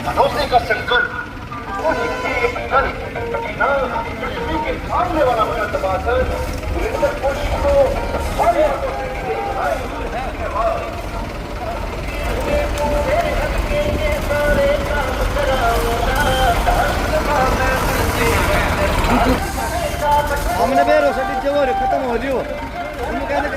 भरोसे का संकल्प वो हिंदी एक कल ना किसी के सामने वाला मुकदमाकर सुरेंद्र कोशी को सारे हमने बेरो से जवार खत्म हो लियो हम कहने के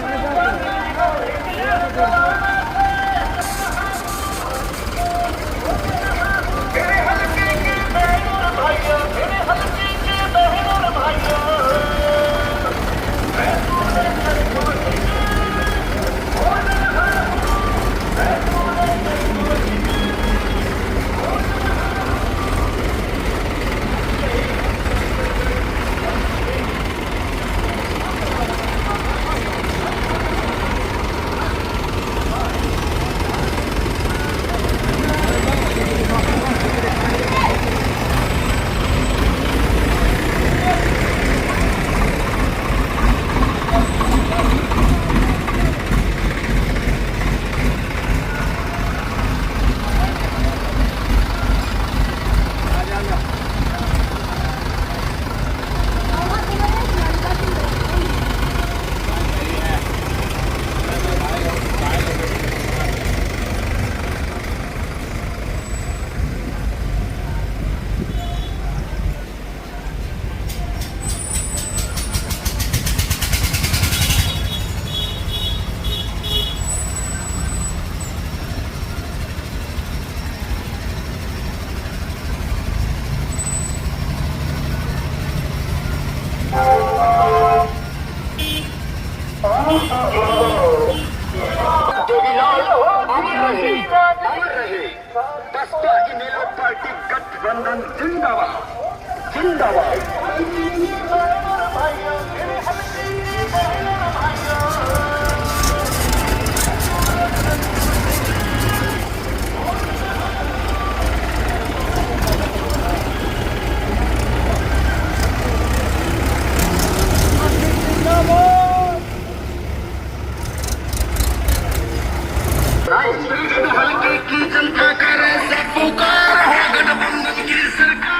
बसपा इनेलो पार्टी गठबंधन जिंदाबाद जिंदाबाद। हल्के की जनता करे सब पुकार है गठबंधन की सरकार।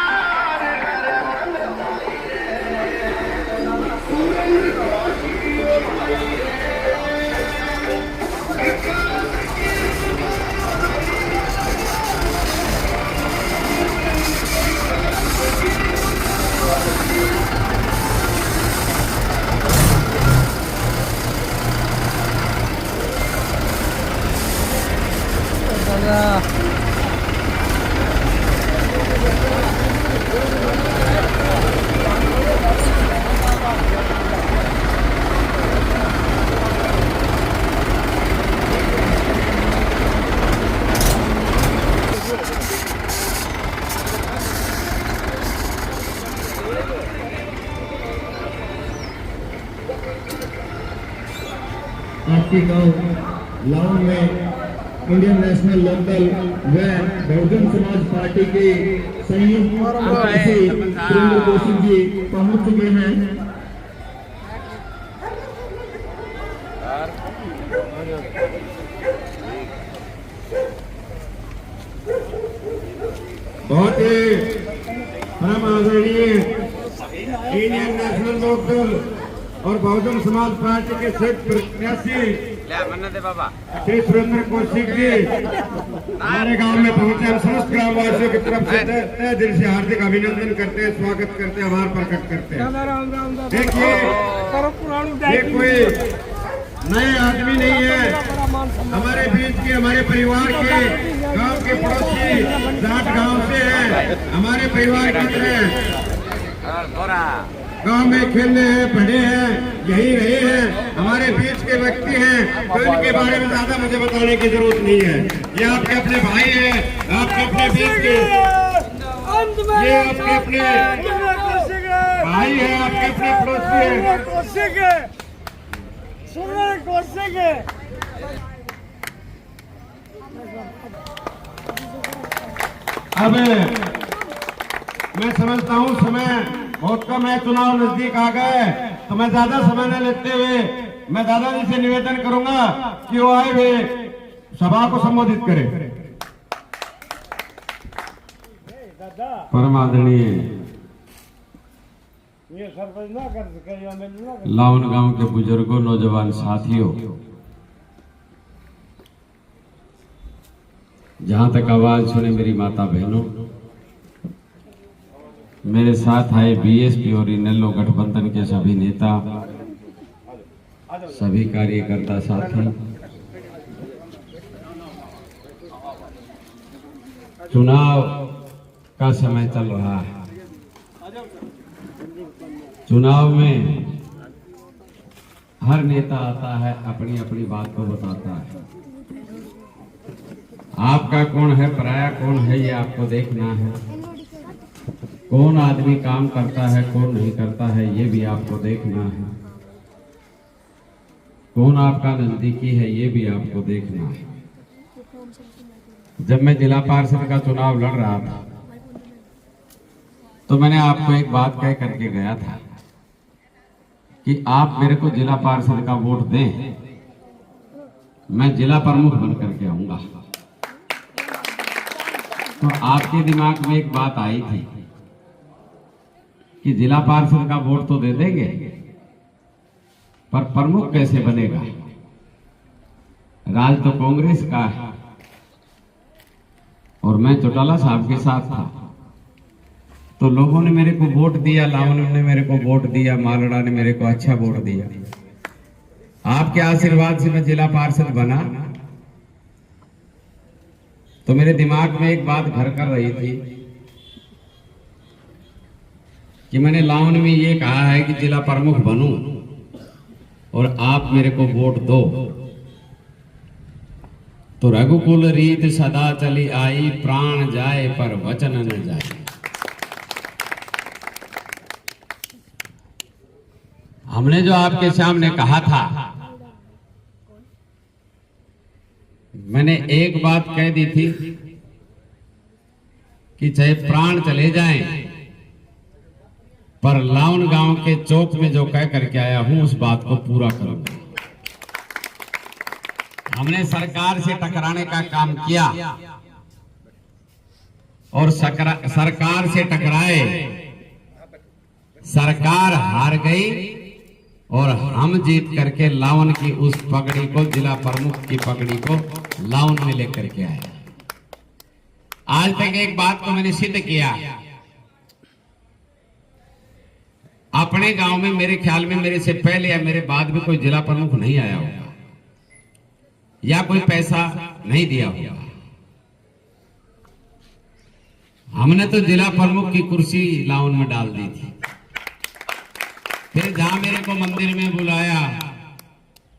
आपके गांव लाउन में इंडियन नेशनल लोकदल व बहुजन समाज पार्टी के संयुक्त प्रत्याशी सुरेंद्र कोशी जी पहुंच चुके हैं। बहुत ही परम आदरणीय इंडियन नेशनल लोकदल और बहुजन समाज पार्टी के संयुक्त प्रत्याशी श्री सुरेंद्र कोशी जी हमारे गांव में पहुंचे। हम समस्त ग्रामवासियों की तरफ से तहे दिल से हार्दिक अभिनंदन करते हैं, स्वागत करते हैं, आभार प्रकट करते हैं। देखिए ये कोई नए आदमी नहीं है, हमारे बीच के हमारे परिवार के गांव के पड़ोसी जाट गांव से है, हमारे परिवार की तरह गांव में खेले हैं, पढ़े हैं, यही रहे हैं, हमारे बीच के व्यक्ति हैं, तो इनके बारे में ज्यादा मुझे बताने की जरूरत नहीं है। ये आपके अपने भाई हैं, आपके अपने बीच के, ये आपके अपने भाई हैं, आपके अपने पड़ोसी हैं। अब मैं समझता हूँ समय बहुत कम है, चुनाव नजदीक आ गए, तो मैं ज्यादा समय न लेते हुए मैं दादाजी से निवेदन करूंगा कि वो आए हुए सभा को संबोधित करें। परम आदरणीय लावन गांव के बुजुर्गों, नौजवान साथियों, जहां तक आवाज सुने मेरी माता बहनों, मेरे साथ आए बीएसपी और इनेलो गठबंधन के सभी नेता, सभी कार्यकर्ता साथी, चुनाव का समय चल रहा है। चुनाव में हर नेता आता है, अपनी अपनी बात को बताता है। आपका कौन है, पराया कौन है, ये आपको देखना है। कौन आदमी काम करता है, कौन नहीं करता है, ये भी आपको देखना है। कौन आपका नजदीकी है, ये भी आपको देखना है। जब मैं जिला पार्षद का चुनाव लड़ रहा था तो मैंने आपको एक बात कह करके गया था कि आप मेरे को जिला पार्षद का वोट दें, मैं जिला प्रमुख बन करके आऊंगा। तो आपके दिमाग में एक बात आई थी कि जिला पार्षद का वोट तो दे देंगे, पर प्रमुख कैसे बनेगा? राज तो कांग्रेस का है और मैं चौटाला साहब के साथ था, तो लोगों ने मेरे को वोट दिया, लावन ने मेरे को वोट दिया, मालड़ा ने मेरे को अच्छा वोट दिया। आपके आशीर्वाद से मैं जिला पार्षद बना, तो मेरे दिमाग में एक बात घर कर रही थी कि मैंने लावन में ये कहा है कि जिला प्रमुख बनूं और आप मेरे को वोट दो, तो रघुकुल रीत सदा चली आई, प्राण जाए पर वचन न जाए। हमने जो आपके सामने कहा था, मैंने एक बात कह दी थी कि चाहे प्राण चले जाएं, पर लावन गांव के चौक में जो कह करके आया हूं उस बात को पूरा करूंगा। हमने सरकार से टकराने का काम किया और सरकार से टकराए, सरकार हार गई और हम जीत करके लावन की उस पगड़ी को, जिला प्रमुख की पगड़ी को लावन में लेकर के आए। आज तक एक बात को मैंने सिद्ध किया, अपने गांव में मेरे ख्याल में मेरे से पहले या मेरे बाद में कोई जिला प्रमुख नहीं आया होगा या कोई पैसा नहीं दिया होगा। हमने तो जिला प्रमुख की कुर्सी लावन में डाल दी थी। फिर जहां मेरे को मंदिर में बुलाया,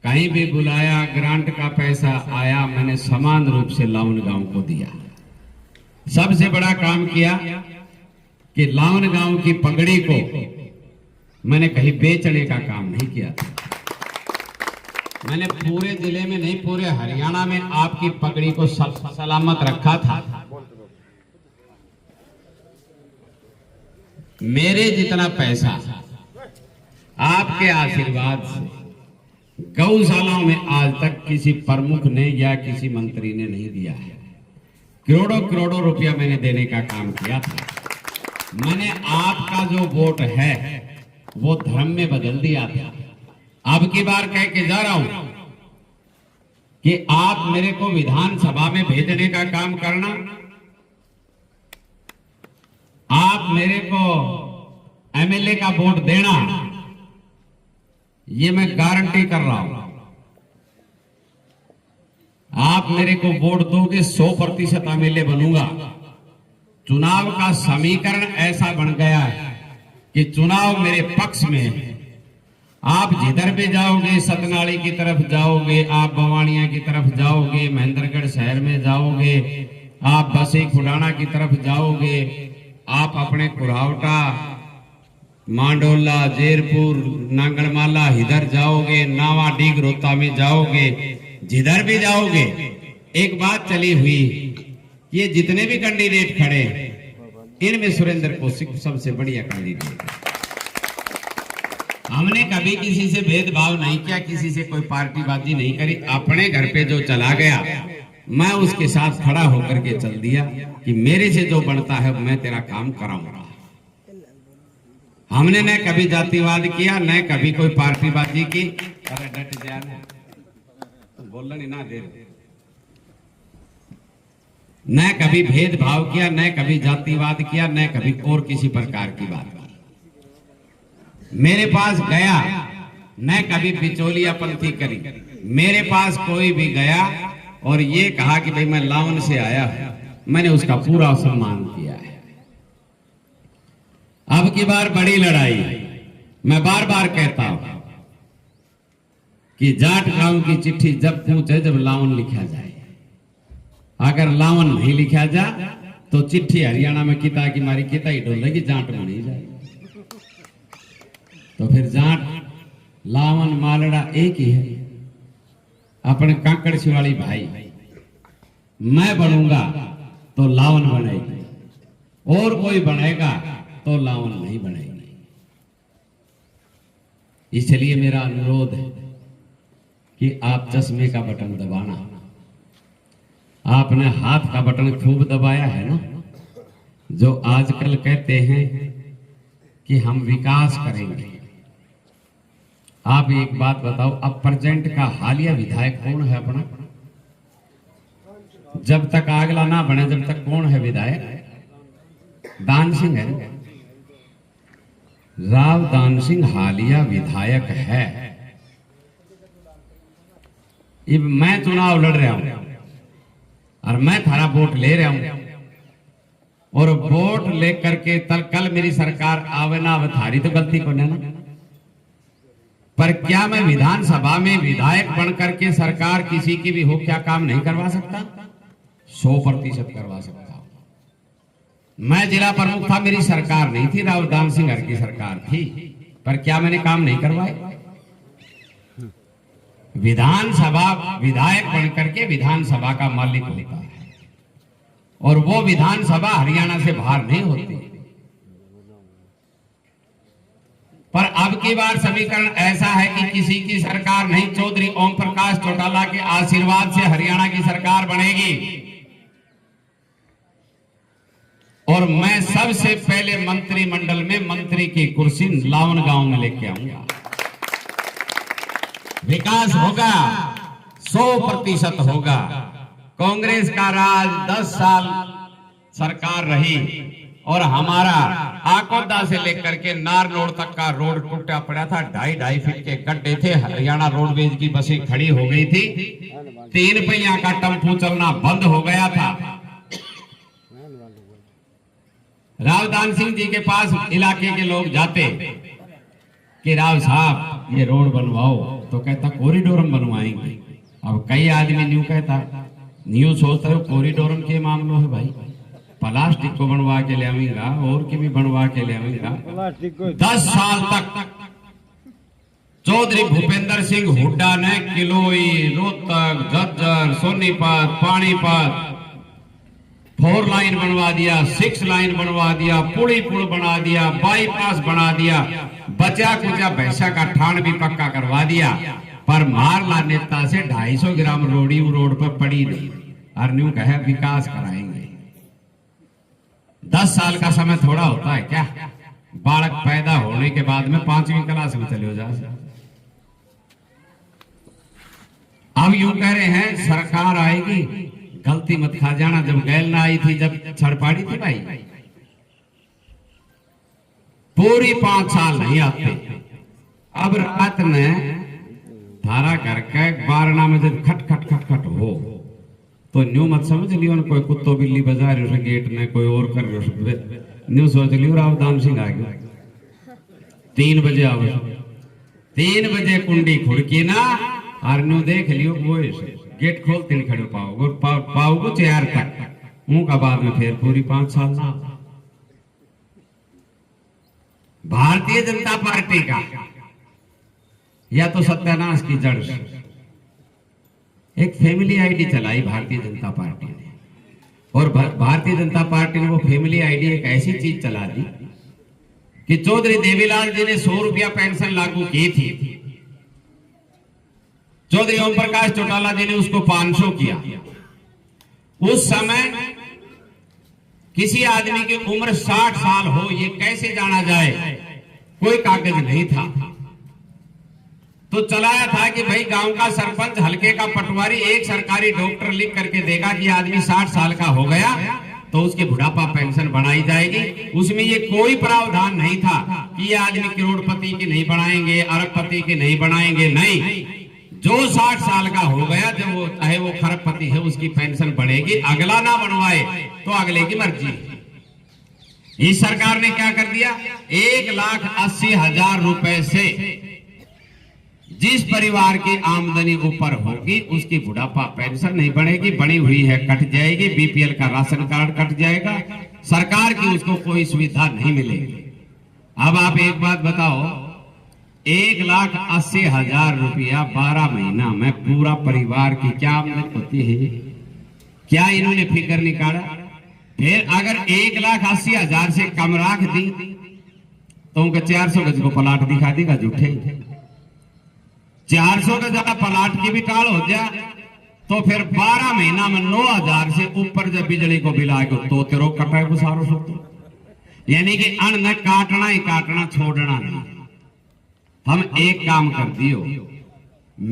कहीं भी बुलाया, ग्रांट का पैसा आया, मैंने समान रूप से लावन गांव को दिया। सबसे बड़ा काम किया कि लावन गांव की पगड़ी को मैंने कहीं बेचने का काम नहीं किया था। मैंने पूरे जिले में नहीं, पूरे हरियाणा में आपकी पगड़ी को सलामत रखा था। मेरे जितना पैसा आपके आशीर्वाद से गौशालाओं में आज तक किसी प्रमुख ने या किसी मंत्री ने नहीं दिया है। करोड़ों करोड़ों रुपया मैंने देने का काम किया था। मैंने आपका जो वोट है वो धर्म में बदल दिया था। अब की बार कह के जा रहा हूं कि आप मेरे को विधानसभा में भेजने का काम करना, आप मेरे को एमएलए का वोट देना, ये मैं गारंटी कर रहा हूं। आप मेरे को वोट दोगे 100% एमएलए बनूंगा। चुनाव का समीकरण ऐसा बन गया है कि चुनाव मेरे पक्ष में है। आप जिधर भी जाओगे, सतनाली की तरफ जाओगे, आप बवानिया की तरफ जाओगे, महेंद्रगढ़ शहर में जाओगे, आप बसी खुडाना की तरफ जाओगे, आप अपने कुरावटा, मांडोला, जेरपुर, नांगड़माला इधर जाओगे, नावा डीग रोता में जाओगे, जिधर भी जाओगे एक बात चली हुई, ये जितने भी कैंडिडेट खड़े इनमें सुरेंद्र कौशिक सबसे बढ़िया कैंडिडेट है। हमने कभी किसी से भेदभाव नहीं किया, किसी से कोई पार्टीबाजी नहीं करी। अपने घर पे जो चला गया मैं उसके साथ खड़ा होकर के चल दिया कि मेरे से जो बनता है मैं तेरा काम कराऊंगा। हमने न कभी जातिवाद किया, न कभी कोई पार्टीबाजी की। अरे डट जाना, बोलना नहीं ना दे, न कभी भेदभाव किया, न कभी जातिवाद किया, न कभी और किसी प्रकार की बात। मेरे पास गया, न कभी बिचौलियापंथी करी। मेरे पास कोई भी गया और ये कहा कि भाई मैं लावन से आया हूं, मैंने उसका पूरा सम्मान किया है। अब की बार बड़ी लड़ाई, मैं बार बार कहता हूं कि जाट गांव की चिट्ठी जब पहुंचे जब लावन लिखा जाए। अगर लावन नहीं लिखा जा तो चिट्ठी हरियाणा में किता की मारी किता ही डोलेगी, जाट बनी जाए। तो फिर जाट लावन मालड़ा एक ही है, अपने कांकड़ शिवाली भाई। मैं बनूंगा तो लावन बनेगी, और कोई बनेगा तो लावन नहीं बनेगी। इसलिए मेरा अनुरोध है कि आप चश्मे का बटन दबाना। आपने हाथ का बटन खूब दबाया है ना, जो आजकल कहते हैं कि हम विकास करेंगे। आप एक बात बताओ, अब प्रेजेंट का हालिया विधायक कौन है अपना? जब तक अगला ना बने जब तक कौन है विधायक? दान सिंह है, राव दान सिंह हालिया विधायक है। अब मैं चुनाव लड़ रहा हूं और मैं थारा वोट ले रहा हूं, और वोट लेकर के कल मेरी सरकार आवे ना आवे थारी तो गलती को ना, पर क्या मैं विधानसभा में विधायक बन करके सरकार किसी की भी हो क्या काम नहीं करवा सकता? 100% करवा सकता। मैं जिला प्रमुख था, मेरी सरकार नहीं थी, राव दान सिंह की सरकार थी, पर क्या मैंने काम नहीं करवाए? विधानसभा विधायक बनकर के विधानसभा का मालिक होता है, और वो विधानसभा हरियाणा से बाहर नहीं होती। पर अब की बार समीकरण ऐसा है कि किसी की सरकार नहीं, चौधरी ओम प्रकाश चौटाला के आशीर्वाद से हरियाणा की सरकार बनेगी। और मैं सबसे पहले मंत्रिमंडल में मंत्री की कुर्सी लावन गांव में लेके आऊंगा। विकास होगा, 100% होगा। कांग्रेस का राज 10 साल सरकार रही, और हमारा आकोदा से लेकर के नारनौल तक का रोड टूटा पड़ा था, 2.5 फीट के गड्ढे थे। हरियाणा रोडवेज की बसें खड़ी हो गई थी, 3 पहिया का टेम्पो चलना बंद हो गया था। राव दान सिंह जी के पास इलाके के लोग जाते कि राव साहब ये रोड बनवाओ, तो कहता कॉरिडोरम बनवाएंगे। अब कई आदमी न्यू कहता, न्यू सोचता है कॉरिडोरम के मामलों है भाई, प्लास्टिक को बनवा के ले आऊंगा और की भी बनवा के ले आऊंगा। 10 साल तक चौधरी भूपेंद्र सिंह हुड्डा ने किलोई, रोहतक, झज्जर, सोनीपत, पानीपत 4 लाइन बनवा दिया, 6 लाइन बनवा दिया, पुल बना दिया, बाईपास बना दिया, बचा कुचा भैंसा का ठाण भी पक्का करवा दिया। पर मारला नेता से 250 ग्राम रोड़ी रोड पर पड़ी नहीं, और न्यू कहे विकास कराएंगे। 10 साल का समय थोड़ा होता है क्या? बालक पैदा होने के बाद में 5वीं क्लास में चले हो जाए। अब यूं कह रहे हैं सरकार आएगी, गलती मत खा जाना। जब गैल ना आई थी, जब छड़पाड़ी थी भाई, पूरी 5 साल नहीं आते। अब रात ने थारा घर के बारना में जब खट खट खट खट हो, तो न्यू मत समझ लियो कोई कुत्तो बिल्ली बजा रहे गेट ने, कोई और कर रहे न्यू सोच लियो राव दान सिंह आ गया। 3 बजे आओ, 3 बजे कुंडी खुड़की ना और न्यू देख लियो वो गेट खोल तीन खड़े पाओगे 4 तक मुंह का बाद में फिर पूरी 5 साल ना। भारतीय जनता पार्टी का या तो सत्यानाश की जड़ से एक फैमिली आईडी चलाई भारतीय जनता पार्टी ने, और भारतीय जनता पार्टी ने वो फैमिली आईडी एक ऐसी चीज चला दी कि चौधरी देवीलाल जी ने 100 रुपया पेंशन लागू की थी, चौधरी ओम प्रकाश चौटाला जी ने उसको 500 किया। उस समय किसी आदमी की उम्र 60 साल हो ये कैसे जाना जाए, कोई कागज नहीं था, तो चलाया था कि भाई गांव का सरपंच हल्के का पटवारी एक सरकारी डॉक्टर लिख करके देगा कि आदमी 60 साल का हो गया तो उसकी बुढ़ापा पेंशन बनाई जाएगी। उसमें ये कोई प्रावधान नहीं था कि ये आदमी करोड़पति की नहीं बनाएंगे, अरबपति की नहीं बनाएंगे, नहीं, जो 60 साल का हो गया जब वो चाहे वो खरबपति है उसकी पेंशन बढ़ेगी, अगला ना बनवाए तो अगले की मर्जी। इस सरकार ने क्या कर दिया, 1,80,000 रुपए से जिस परिवार की आमदनी ऊपर होगी उसकी बुढ़ापा पेंशन नहीं बढ़ेगी, बनी हुई है कट जाएगी, बीपीएल का राशन कार्ड कट जाएगा, सरकार की उसको कोई सुविधा नहीं मिलेगी। अब आप एक बात बताओ, 1,80,000 रुपया 12 महीना में पूरा परिवार की क्या आमदनी होती है? क्या इन्होंने फिगर निकाला? फिर अगर 1,80,000 से कम राख दी तो उनका 400 गज को प्लाट दिखा देगा झूठे। 400 गज ज्यादा प्लाट की भी टाल हो जाए तो फिर 12 महीना में 9,000 से ऊपर जब बिजली को बिल आएगा तो तेरो कटाए को सारो सोचो, यानी कि अन्न काटना ही काटना, छोड़ना नहीं। हम एक काम कर दियो,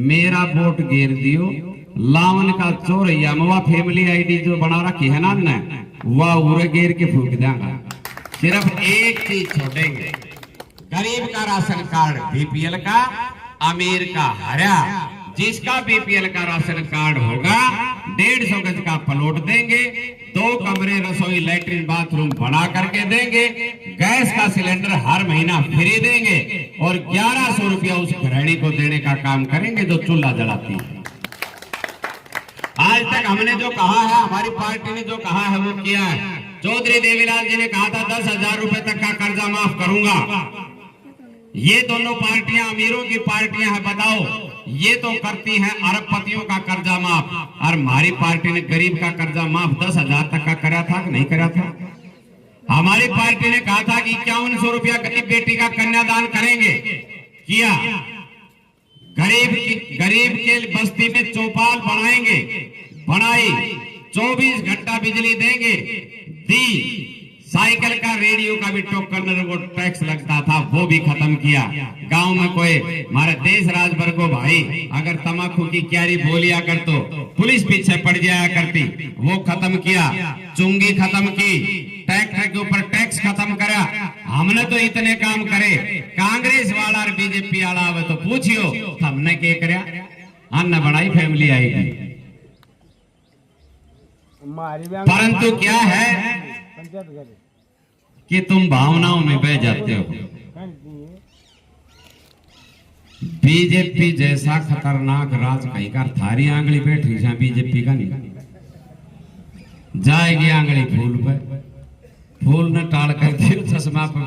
मेरा वोट घेर दियो, लावन का चोरैया मवा फैमिली आईडी जो बना रखी है ना वह उरे घेर के फूक देंगे। सिर्फ एक चीज छोड़ेंगे, गरीब का राशन कार्ड बीपीएल का, अमीर का हरा। जिसका बीपीएल का राशन कार्ड होगा 150 गज का प्लॉट देंगे, 2 कमरे रसोई लैट्रिन बाथरूम बना करके देंगे, गैस का सिलेंडर हर महीना फ्री देंगे और 1100 रुपया उस गृहिणी को देने का काम करेंगे जो चूल्हा जलाती है। आज तक हमने जो कहा है, हमारी पार्टी ने जो कहा है वो किया है। चौधरी देवीलाल जी ने कहा था 10,000 रुपए तक का कर्जा माफ करूंगा। ये दोनों पार्टियां अमीरों की पार्टियां हैं, बताओ ये तो करती हैं अरबपतियों का कर्जा माफ, और हमारी पार्टी ने गरीब का कर्जा माफ 10,000 तक का करा था कि नहीं करा था? हमारी पार्टी ने कहा था कि 5100 रुपया गरीब बेटी का कन्यादान करेंगे, किया। गरीब के बस्ती में चौपाल बनाएंगे, बनाई। 24 घंटा बिजली देंगे, दी। साइकिल का, रेडियो का भी टोकन वो टैक्स लगता था वो भी खत्म किया। गांव में कोई हमारे देश राज वर्गो भाई अगर तम्बाकू की क्यारी बोलिया कर तो पुलिस पीछे पड़ जाया करती, वो खत्म किया। चुंगी खत्म की, ट्रैक्टर के ऊपर टैक्स खत्म करा। हमने तो इतने काम करे, कांग्रेस वाला और बीजेपी वाला तो पूछियो हमने क्या करया? अन्न बनाई फैमिली आएगी, परंतु क्या है कि तुम भावनाओं में बह जाते हो। बीजेपी जैसा खतरनाक राज कहीं का, थारी आंगली बैठी है बीजेपी का नहीं जाएगी आंगली फूल पे, फूल न टाल कर चश्मा पर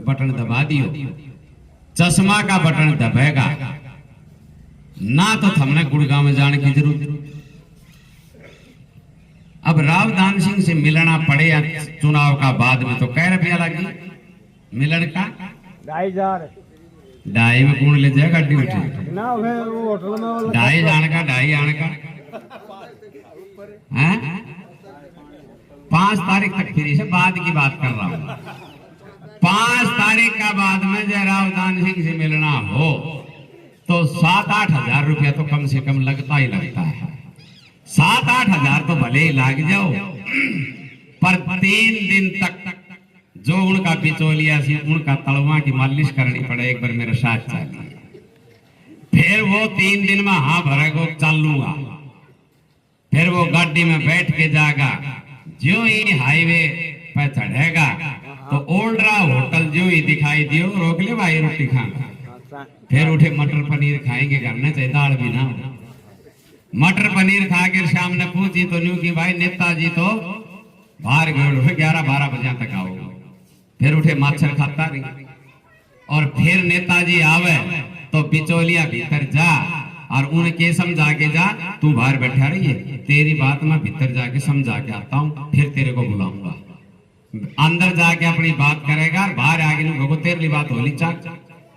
बटन दबा दियो, चश्मा का बटन दबेगा ना तो हमने गुड़गांव में जाने की जरूरत। अब रावदान सिंह से मिलना पड़े या चुनाव का बाद में तो कै रुपया लगी मिलन का? 2,500 में कौन ले जाएगा गाड़ी बैठे ना, होटल में 2,500 आने का 5 तारीख तक फ्री से बाद की बात कर रहा हूँ। 5 तारीख का बाद में जय रावदान सिंह से मिलना हो तो 7-8 हजार रुपया तो कम से कम लगता ही लगता है। 7-8 हजार तो भले ही लाग जाओ, पर 3 दिन तक जो उनका बिचौलिया सी उनका तलवा की मालिश करनी पड़े, एक बार मेरे साथ चाहिए। फिर वो 3 दिन में हाँ भरेगो चल लूंगा, फिर वो गाड़ी में बैठ के जाएगा, जो ही हाईवे पे चढ़ेगा तो ओल्ड रहा होटल जो ही दिखाई दियो, रोक ले भाई रोटी खाना। फिर उठे मटर पनीर खाएंगे, करना चाहिए दाल भी ना। मटर पनीर खा के शाम ने पूछी तो न्यू की भाई नेताजी तो बाहर गए, 11-12 बजे तक आओ। फिर उठे माछर खाता रही, और फिर नेताजी आवे तो बिचौलिया भीतर जा और उनके समझा के जा, तू बाहर बैठा रही है, तेरी बात मैं भीतर जाके समझा के आता हूँ, फिर तेरे को बुलाऊंगा। अंदर जाके अपनी बात करेगा, बाहर आगे नहीं तेरे लिए बात होली चाक।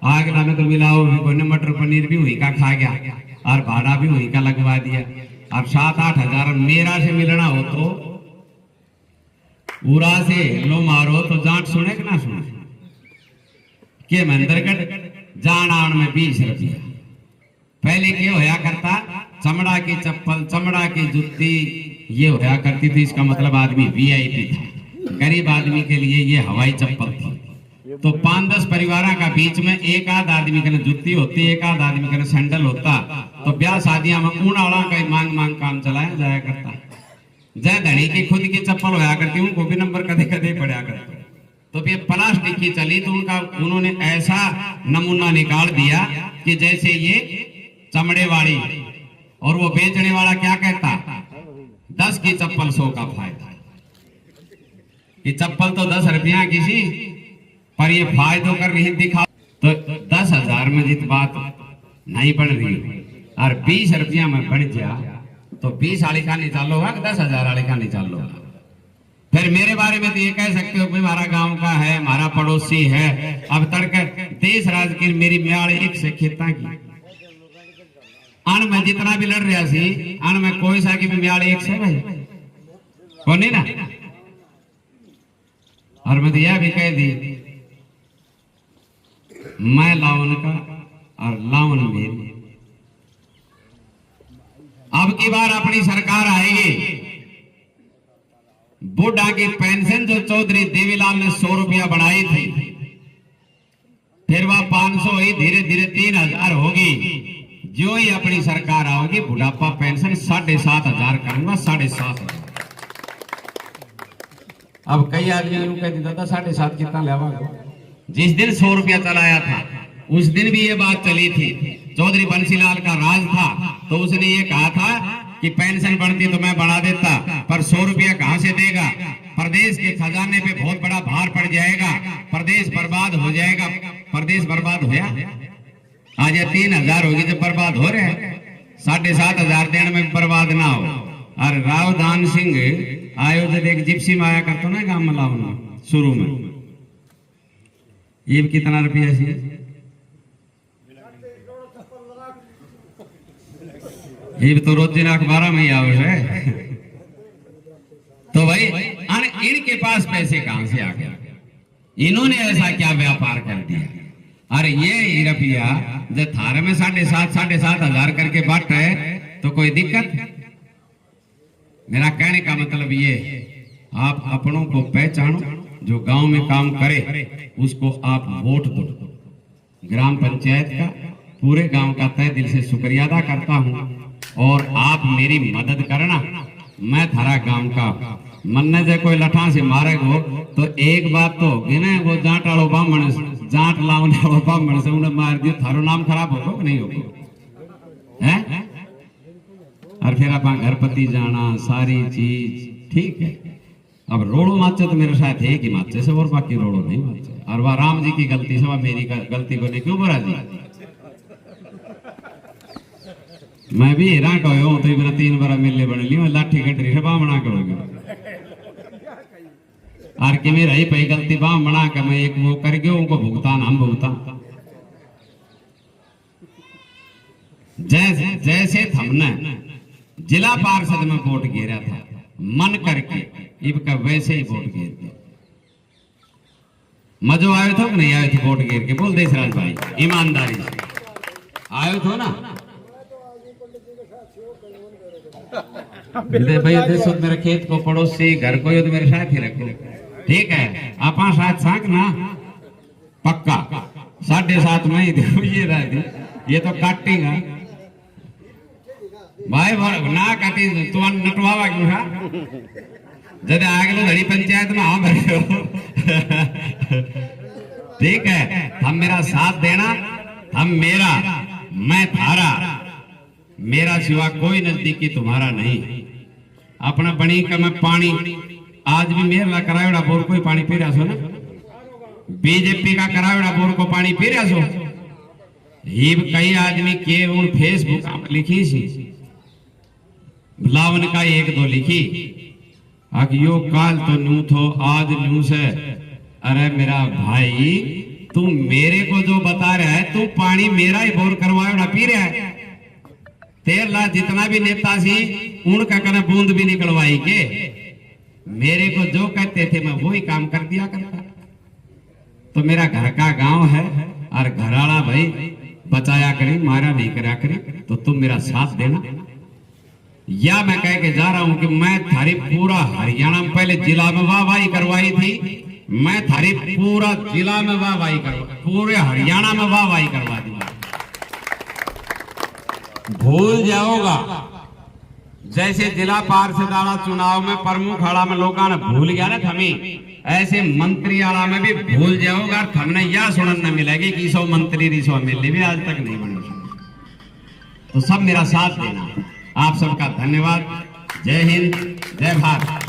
आगे में तो मिलाओ मटर पनीर भी वही का खा गया और भाड़ा भी वही का लगवा दिया। अब 7-8 हजार मेरा से मिलना हो तो उरा से लो मारो तो जांच सुने कि ना सुने के मंदरगढ़ जान आन में 20 रुपया। पहले क्या होया करता, चमड़ा की चप्पल, चमड़ा की जुत्ती ये होया करती थी। इसका मतलब आदमी वीआईपी था। गरीब आदमी के लिए ये हवाई चप्पल थी। तो 5-10 परिवारों का बीच में एक आध आदमी के जुत्ती होती, एक आध आदमी के सैंडल होता। तो ब्याह शादियां में ऊन आड़ा का मांग मांग काम चलाया जाया करता। जय धनी की खुद की चप्पल होया करती, उनको भी नंबर कदे कदे पड़ा करता। तो फिर प्लास्टिक की चली तो उन्होंने ऐसा नमूना निकाल दिया कि जैसे ये चमड़े वाली, और वो बेचने वाला क्या कहता, 10 की चप्पल 100 का फायदा। ये चप्पल तो 10 रुपया किसी, पर ये फायदों कर रही दिखा। तो 10 हजार में जित बात नहीं बढ़ रही और 20 रुपया में बढ़ जा तो 20 वाली का निकालो होगा, 10 हजार वाली का निकालो होगा। फिर मेरे बारे में तो ये कह सकते हो कि हमारा गांव का है, हमारा पड़ोसी है। अब तड़कर देश राज की मेरी म्याल एक से खेता की अन में जितना भी लड़ रहा सी, अन में कोई सा की भी म्याल एक से भाई को नहीं ना। और मैं यह भी कह दी, मैं लावन का और लावन मेरी। अब की बार अपनी सरकार आएगी, बुढ़ा की पेंशन जो चौधरी देवीलाल ने 100 रुपया बढ़ाई थी, फिर वह 500 ही धीरे धीरे 3000 होगी। जो ही अपनी सरकार आओगी बुढ़ापा पेंशन 7,500 करूंगा, 7,500। अब कई आदमी कहते दादा 7,500 कितना लेवा। जिस दिन 100 रुपया चलाया था उस दिन भी ये बात चली थी। चौधरी बंसीलाल का राज था तो उसने ये कहा था कि पेंशन बढ़ती तो मैं बढ़ा देता, पर 100 रुपया कहां से देगा, प्रदेश के खजाने पे बहुत बड़ा भार पड़ जाएगा, प्रदेश बर्बाद हो जाएगा। प्रदेश बर्बाद होया, आज 3,000 होगी जब बर्बाद हो रहे हैं, 7,500 देने में बर्बाद ना हो। और राव दान सिंह आयो जब एक जिप्सी में आया करता ना गांव में लावना शुरू में, ये कितना रुपया सी, ये तो रोज दिन अखबार में ही आवे है। तो भाई इनके पास पैसे कहां से आ गया, इन्होंने ऐसा क्या व्यापार कर दिया। अरे ये रुपया जब थारे में 7,500 करके बांट है तो कोई दिक्कत। मेरा कहने का मतलब ये, आप अपनों को पहचानो, जो गांव में काम करे उसको आप वोट दो। ग्राम पंचायत का पूरे गांव का तहे दिल से शुक्रिया अदा करता हूं, और आप मेरी मदद करना। मैं थारा गांव का मन जे कोई लठा से मारे हो तो एक बात तो होगी ना, वो जाट वालों बामण, जाट लावने वालों बामण से उन्हें मार दियो, थारो नाम खराब होगा कि नहीं होगा है। और फिर आप घरपति जाना सारी चीज ठीक है। अब रोड़ो माचे तो मेरे साथ है कि माचे से, और बाकी रोड़ो नहीं माचे। और वह राम जी की गलती से, वह मेरी गलती को नहीं क्यों बुरा जी। मैं भी हेरा कहो तो मेरा 3 बार मिलने बन ली, मैं लाठी कटरी से बाम बना करोगे। और कि मेरा ही पही गलती बाम बना कर मैं एक वो कर गया, उनको भुगतान हम भुगतान। जैसे हमने जिला पार्षद में वोट गिरा था मन करके, इनका वैसे ही वोट गिर दिया। मजो आयो था कि नहीं आयो थे वोट गिर के, बोल देशराज भाई ईमानदारी से आयो थो ना। भाई देखो मेरे खेत को पड़ोसी घर को तो मेरे साथ ही रखो, ठीक है। आप साथ साथ ना पक्का 7.5 में ही देखो ये रहा, ये तो काटेगा भाई ना काटी तो नटवावा क्यों था। जब आगे धड़ी पंचायत में हाँ भरे ठीक है, हम मेरा साथ देना, हम मेरा, मैं थारा, मेरा सिवा कोई नजदीकी तुम्हारा नहीं। अपना बनी का मैं पानी आज भी मेर ला करायोड़ा बोर कोई पानी पी रहा सो ना, बीजेपी का करायोड़ा बोर को पानी पी रहा सो। ही कई आदमी के उन फेसबुक लिखी सी, लावन का एक दो लिखी, यो काल तो नू थो आज न्यू से। अरे मेरा भाई, तू मेरे को जो बता रहा है, तू पानी मेरा ही बोर करवाया पी रहा है। तेर ला जितना भी नेता सी उनका कने बूंद भी निकलवाई के, मेरे को जो कहते थे मैं वही काम कर दिया करता। तो मेरा घर का गांव है और घराला भाई बचाया करी, मारा नहीं करा करी। तो तुम मेरा साथ देना, या मैं कह के जा रहा हूं कि मैं थारी पूरा हरियाणा में पहले जिला में वाहवाही करवाई थी, मैं थारी पूरा जिला में वाहवाही करवा, पूरे हरियाणा में वाहवाही करवा दूंगा। भूल जाओगा जैसे जिला पार्षद आला चुनाव में प्रमुख आला में लोगों ने भूल गया ना थमी, ऐसे मंत्री आला में भी भूल जाओगा। हमने यह सुनने मिलेगी कि सौ मंत्री रिसो मिलने भी आज तक नहीं बने। तो सब मेरा साथ देना। आप सबका धन्यवाद। जय हिंद, जय भारत।